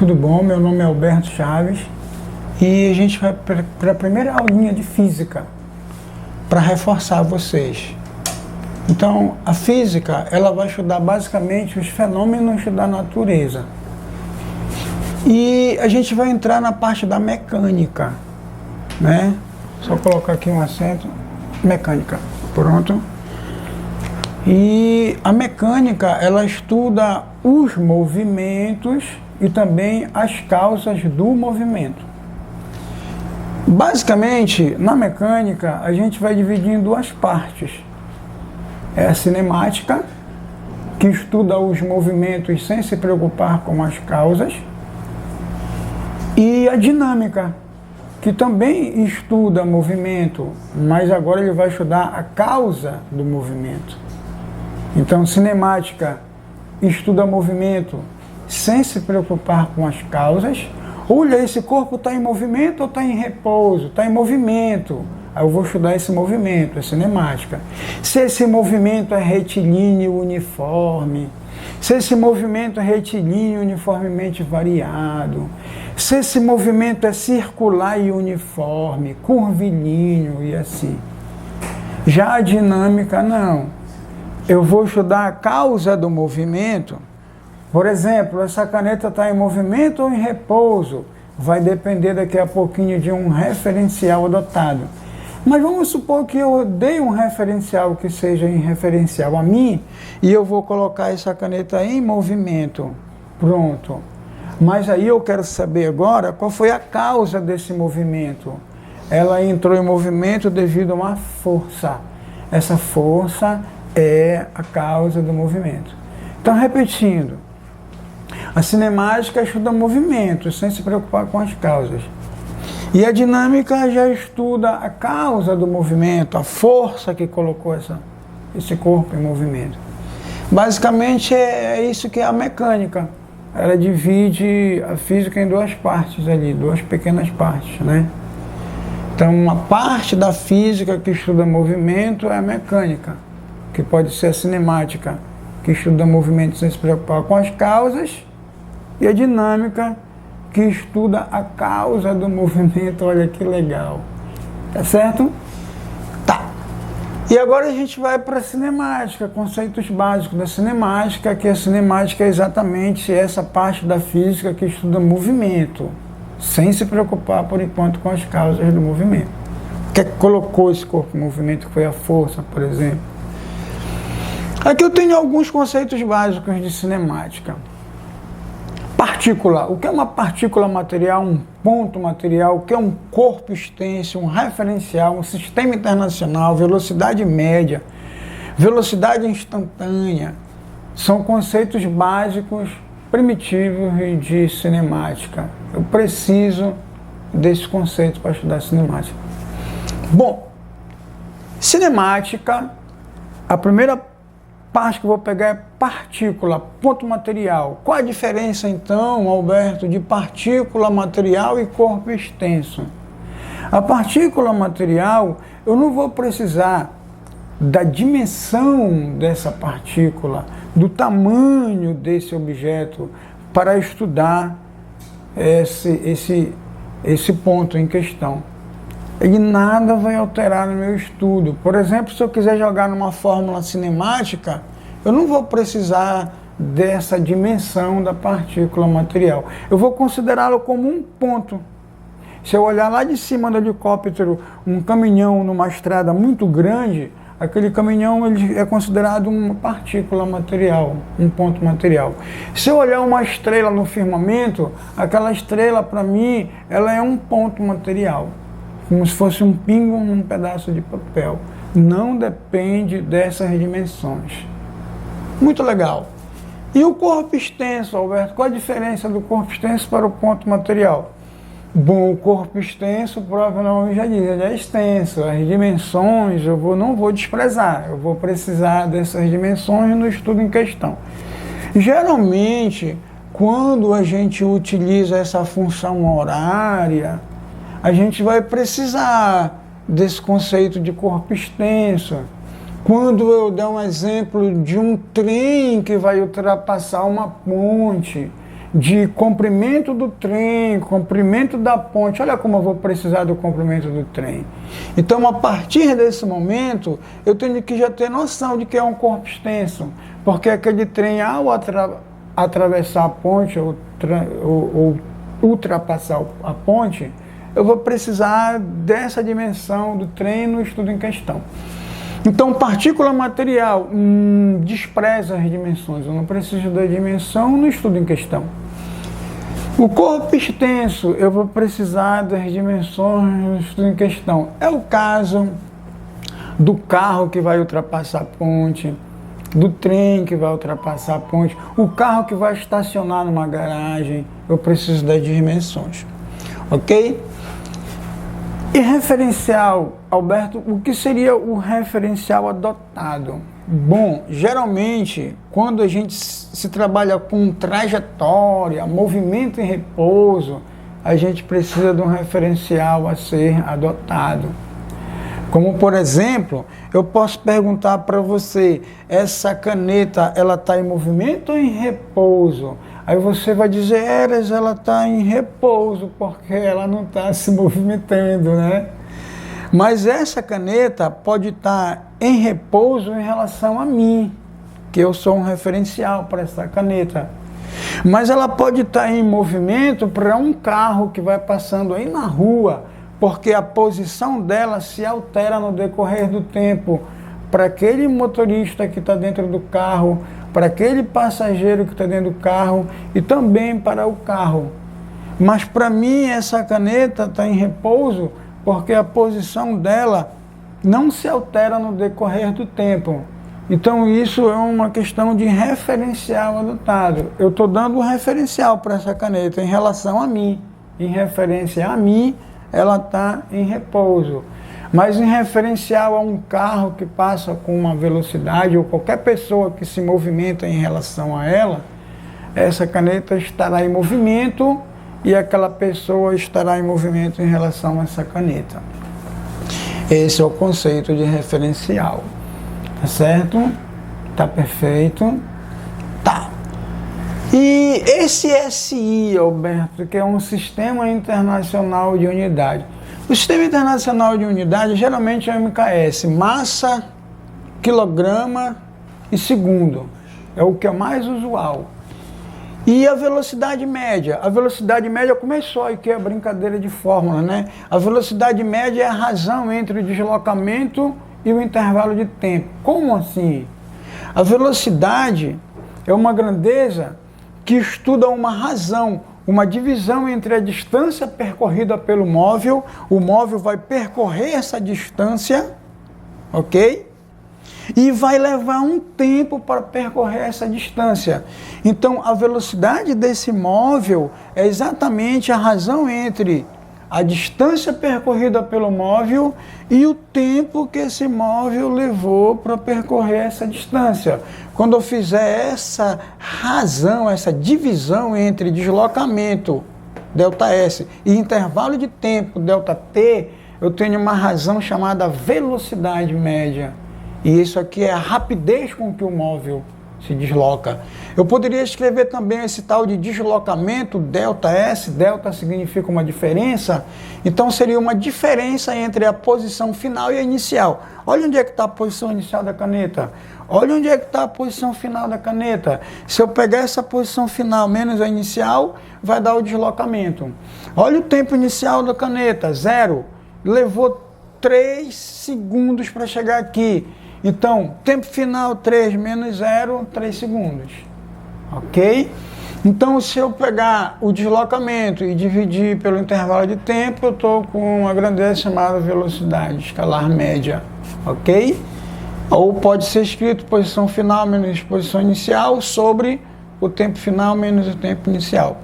Tudo bom? Meu nome é Alberto Chaves e a gente vai para a primeira aulinha de física para reforçar vocês. Então, a física, ela vai estudar basicamente os fenômenos da natureza. E a gente vai entrar na parte da mecânica, né? Só colocar aqui um acento, mecânica, pronto. E a mecânica, ela estuda os movimentos e também as causas do movimento. Basicamente, na mecânica, a gente vai dividir em duas partes. É a cinemática, que estuda os movimentos sem se preocupar com as causas, e a dinâmica, que também estuda movimento, mas agora ele vai estudar a causa do movimento. Então, cinemática estuda movimento sem se preocupar com as causas. Olha, esse corpo está em movimento ou está em repouso? Está em movimento. Aí eu vou estudar esse movimento, é cinemática. Se esse movimento é retilíneo uniforme, se esse movimento é retilíneo uniformemente variado, se esse movimento é circular e uniforme, curvilíneo e assim. Já a dinâmica, não. Eu vou estudar a causa do movimento. Por exemplo, essa caneta está em movimento ou em repouso? Vai depender daqui a pouquinho de um referencial adotado. Mas vamos supor que eu dei um referencial que seja em referencial a mim e eu vou colocar essa caneta em movimento. Pronto. Mas aí eu quero saber agora qual foi a causa desse movimento. Ela entrou em movimento devido a uma força. Essa força é a causa do movimento. Então, repetindo, a cinemática estuda movimento, sem se preocupar com as causas. E a dinâmica já estuda a causa do movimento, a força que colocou esse corpo em movimento. Basicamente é isso que é a mecânica. Ela divide a física em duas partes ali, duas pequenas partes, né? Então, uma parte da física que estuda movimento é a mecânica, que pode ser a cinemática, que estuda movimento sem se preocupar com as causas, e a dinâmica, que estuda a causa do movimento. Olha que legal. Tá certo? Tá. E agora a gente vai para a cinemática, conceitos básicos da cinemática, que a cinemática é exatamente essa parte da física que estuda movimento, sem se preocupar, por enquanto, com as causas do movimento. O que é que colocou esse corpo em movimento, que foi a força, por exemplo. Aqui eu tenho alguns conceitos básicos de cinemática. Partícula. O que é uma partícula material, um ponto material? O que é um corpo extenso, um referencial, um sistema internacional, velocidade média, velocidade instantânea? São conceitos básicos, primitivos de cinemática. Eu preciso desses conceitos para estudar cinemática. Bom, cinemática, a primeira parte que eu vou pegar é partícula, ponto material. Qual a diferença então, Alberto, de partícula material e corpo extenso? A partícula material, eu não vou precisar da dimensão dessa partícula, do tamanho desse objeto para estudar esse ponto em questão. E nada vai alterar no meu estudo. Por exemplo, se eu quiser jogar numa fórmula cinemática, eu não vou precisar dessa dimensão da partícula material. Eu vou considerá-lo como um ponto. Se eu olhar lá de cima do helicóptero um caminhão numa estrada muito grande, aquele caminhão ele é considerado uma partícula material, um ponto material. Se eu olhar uma estrela no firmamento, aquela estrela para mim, ela é um ponto material. Como se fosse um pingo num pedaço de papel. Não depende dessas dimensões. Muito legal. E o corpo extenso, Alberto? Qual a diferença do corpo extenso para o ponto material? Bom, o corpo extenso, o próprio nome já diz, ele é extenso. As dimensões eu não vou desprezar. Eu vou precisar dessas dimensões no estudo em questão. Geralmente, quando a gente utiliza essa função horária, a gente vai precisar desse conceito de corpo extenso. Quando eu der um exemplo de um trem que vai ultrapassar uma ponte, de comprimento do trem, comprimento da ponte. Olha como eu vou precisar do comprimento do trem. Então, a partir desse momento, eu tenho que já ter noção de que é um corpo extenso, porque aquele trem, ao atravessar a ponte ou ultrapassar a ponte, eu vou precisar dessa dimensão do trem no estudo em questão. Então, partícula material despreza as dimensões, eu não preciso da dimensão no estudo em questão. O corpo extenso, eu vou precisar das dimensões no estudo em questão. É o caso do carro que vai ultrapassar a ponte, do trem que vai ultrapassar a ponte, o carro que vai estacionar numa garagem, eu preciso das dimensões, ok? E referencial, Alberto, o que seria o referencial adotado? Bom, geralmente, quando a gente se trabalha com trajetória, movimento em repouso, a gente precisa de um referencial a ser adotado. Como, por exemplo, eu posso perguntar para você, essa caneta, ela está em movimento ou em repouso? Aí você vai dizer, ela está em repouso, porque ela não está se movimentando, né? Mas essa caneta pode estar em repouso em relação a mim, que eu sou um referencial para essa caneta. Mas ela pode estar em movimento para um carro que vai passando aí na rua, porque a posição dela se altera no decorrer do tempo para aquele motorista que está dentro do carro, para aquele passageiro que está dentro do carro e também para o carro. Mas para mim essa caneta está em repouso porque a posição dela não se altera no decorrer do tempo. Então isso é uma questão de referencial adotado. Eu estou dando um referencial para essa caneta em relação a mim. Em referência a mim, ela está em repouso. Mas em referencial a um carro que passa com uma velocidade ou qualquer pessoa que se movimenta em relação a ela, essa caneta estará em movimento e aquela pessoa estará em movimento em relação a essa caneta. Esse é o conceito de referencial. Tá certo? Tá perfeito? Tá. E esse SI, Alberto, que é um Sistema Internacional de Unidade. O Sistema Internacional de Unidade geralmente é o MKS, massa, quilograma e segundo. É o que é mais usual. E a velocidade média? A velocidade média começou aqui a brincadeira de fórmula, né? A velocidade média é a razão entre o deslocamento e o intervalo de tempo. Como assim? A velocidade é uma grandeza que estuda uma razão, uma divisão entre a distância percorrida pelo móvel, o móvel vai percorrer essa distância, ok? E vai levar um tempo para percorrer essa distância. Então, a velocidade desse móvel é exatamente a razão entre a distância percorrida pelo móvel e o tempo que esse móvel levou para percorrer essa distância. Quando eu fizer essa razão, essa divisão entre deslocamento, ΔS, e intervalo de tempo, ΔT, eu tenho uma razão chamada velocidade média. E isso aqui é a rapidez com que o móvel se desloca. Eu poderia escrever também esse tal de deslocamento, ΔS, delta significa uma diferença, então seria uma diferença entre a posição final e a inicial. Olha onde é que está a posição inicial da caneta. Olha onde é que está a posição final da caneta. Se eu pegar essa posição final menos a inicial, vai dar o deslocamento. Olha o tempo inicial da caneta, 0. Levou 3 segundos para chegar aqui. Então, tempo final 3 menos 0, 3 segundos. Ok? Então, se eu pegar o deslocamento e dividir pelo intervalo de tempo, eu estou com uma grandeza chamada velocidade escalar média. Ok? Ou pode ser escrito posição final menos posição inicial sobre o tempo final menos o tempo inicial.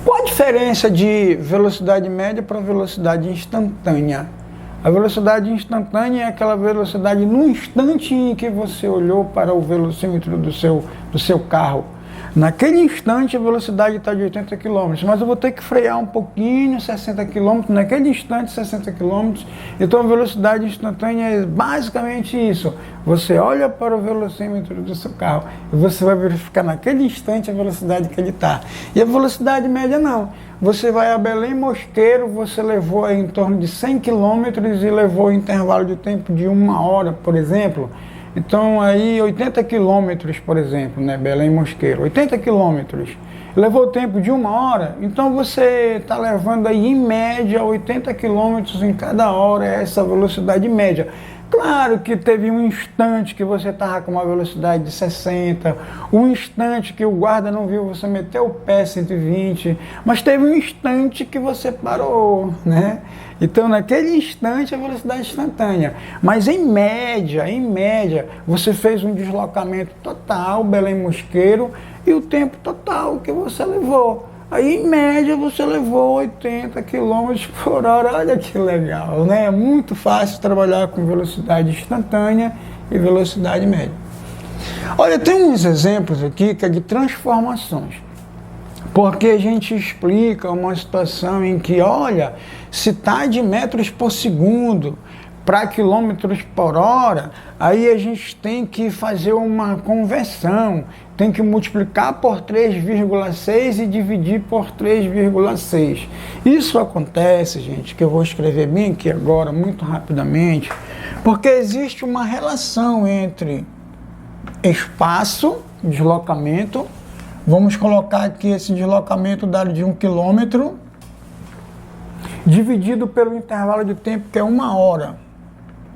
Qual a diferença de velocidade média para velocidade instantânea? A velocidade instantânea é aquela velocidade no instante em que você olhou para o velocímetro do seu carro. Naquele instante a velocidade está de 80 km, mas eu vou ter que frear um pouquinho, 60 km, naquele instante 60 km. Então a velocidade instantânea é basicamente isso. Você olha para o velocímetro do seu carro e você vai verificar naquele instante a velocidade que ele está. E a velocidade média não. Você vai a Belém Mosqueiro, você levou aí em torno de 100 km e levou intervalo de tempo de 1 hora, por exemplo. Então aí 80 quilômetros, por exemplo, né, Belém Mosqueiro, 80 quilômetros, levou tempo de 1 hora, então você está levando aí em média 80 quilômetros em cada hora, essa velocidade média. Claro que teve um instante que você estava com uma velocidade de 60, um instante que o guarda não viu você meter o pé 120, mas teve um instante que você parou, né? Então naquele instante a velocidade instantânea, mas em média, você fez um deslocamento total, Belém Mosqueiro, e o tempo total que você levou. Aí, em média, você levou 80 km por hora. Olha que legal, né? É muito fácil trabalhar com velocidade instantânea e velocidade média. Olha, tem uns exemplos aqui que é de transformações. Porque a gente explica uma situação em que, olha, se está de metros por segundo para quilômetros por hora, aí a gente tem que fazer uma conversão, tem que multiplicar por 3,6 e dividir por 3,6. Isso acontece, gente, que eu vou escrever bem aqui agora, muito rapidamente, porque existe uma relação entre espaço, deslocamento, vamos colocar aqui esse deslocamento dado de 1 km, dividido pelo intervalo de tempo que é 1 hora.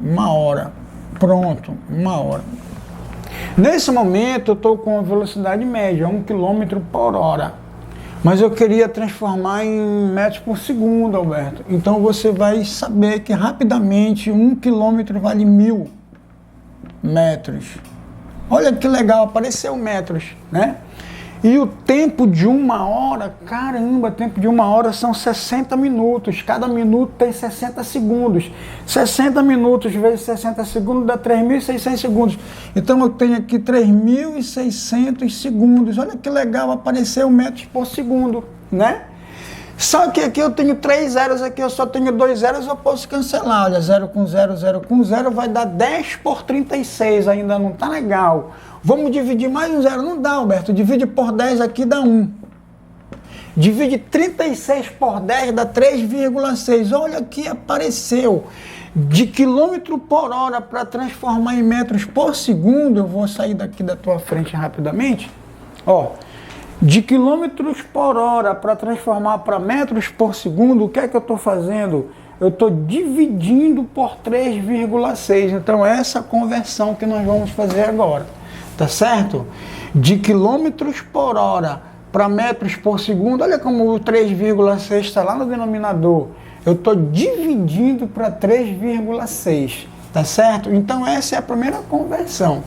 1 hora. Pronto, 1 hora. Nesse momento eu estou com a velocidade média, 1 km por hora. Mas eu queria transformar em metros por segundo, Alberto. Então você vai saber que rapidamente 1 km vale 1000 metros. Olha que legal, apareceu metros, né? E o tempo de 1 hora, caramba, tempo de 1 hora são 60 minutos. Cada minuto tem 60 segundos. 60 minutos vezes 60 segundos dá 3.600 segundos. Então eu tenho aqui 3.600 segundos. Olha que legal, apareceu metros por segundo, né? Só que aqui eu tenho 3 zeros, aqui eu só tenho 2 zeros, eu posso cancelar. Olha, 0 com 0, 0 com 0 vai dar 10 por 36, ainda não tá legal. Vamos dividir mais um zero, não dá, Alberto, divide por 10 aqui dá 1. Divide 36 por 10 dá 3,6. Olha aqui, apareceu. De quilômetro por hora para transformar em metros por segundo, eu vou sair daqui da tua frente rapidamente. Ó, de quilômetros por hora para transformar para metros por segundo, o que é que eu estou fazendo? Eu estou dividindo por 3,6. Então, essa conversão que nós vamos fazer agora. Tá certo? De quilômetros por hora para metros por segundo, olha como o 3,6 está lá no denominador. Eu estou dividindo para 3,6, tá certo? Então essa é a primeira conversão.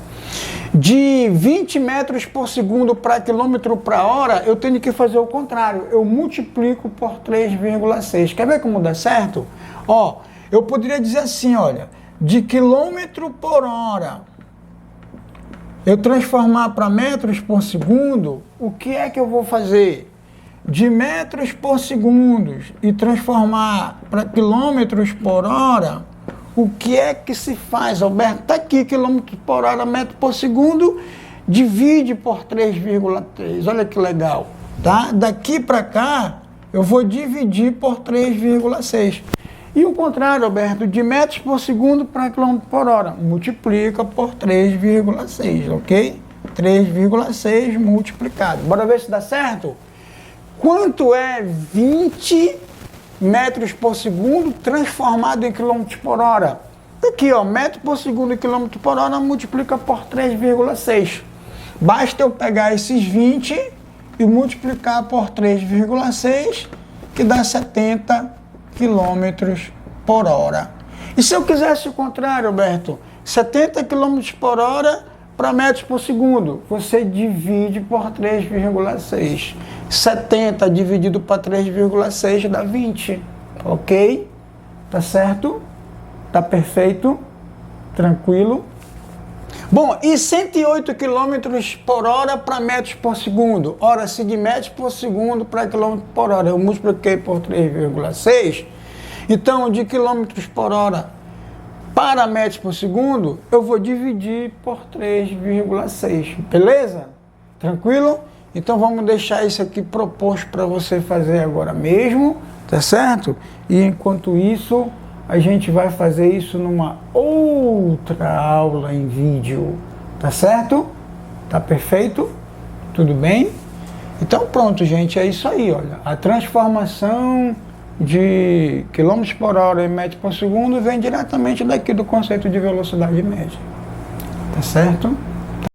De 20 metros por segundo para quilômetro por hora, eu tenho que fazer o contrário. Eu multiplico por 3,6. Quer ver como dá certo? Ó, eu poderia dizer assim, olha, de quilômetro por hora eu transformar para metros por segundo, o que é que eu vou fazer? De metros por segundo e transformar para quilômetros por hora, o que é que se faz, Alberto? Está aqui, quilômetros por hora, metro por segundo, divide por 3,3. Olha que legal, tá? Daqui para cá, eu vou dividir por 3,6. E o contrário, Alberto, de metros por segundo para quilômetro por hora, multiplica por 3,6, ok? 3,6 multiplicado. Bora ver se dá certo? Quanto é 20 metros por segundo transformado em quilômetros por hora? Aqui, ó, metro por segundo e quilômetro por hora multiplica por 3,6. Basta eu pegar esses 20 e multiplicar por 3,6, que dá 70 quilômetros por hora. E se eu quisesse o contrário, Alberto, 70 quilômetros por hora para metros por segundo, você divide por 3,6. 70 dividido por 3,6 dá 20, ok? Tá certo? Tá perfeito? Tranquilo? Bom, e 108 km por hora para metros por segundo. Ora, se de metros por segundo para quilômetro por hora eu multipliquei por 3,6, então de quilômetros por hora para metros por segundo, eu vou dividir por 3,6, beleza? Tranquilo? Então vamos deixar isso aqui proposto para você fazer agora mesmo, tá certo? E enquanto isso, a gente vai fazer isso numa outra aula em vídeo, tá certo? Tá perfeito? Tudo bem? Então pronto, gente, é isso aí, olha. A transformação de quilômetros por hora em metros por segundo vem diretamente daqui do conceito de velocidade média, tá certo?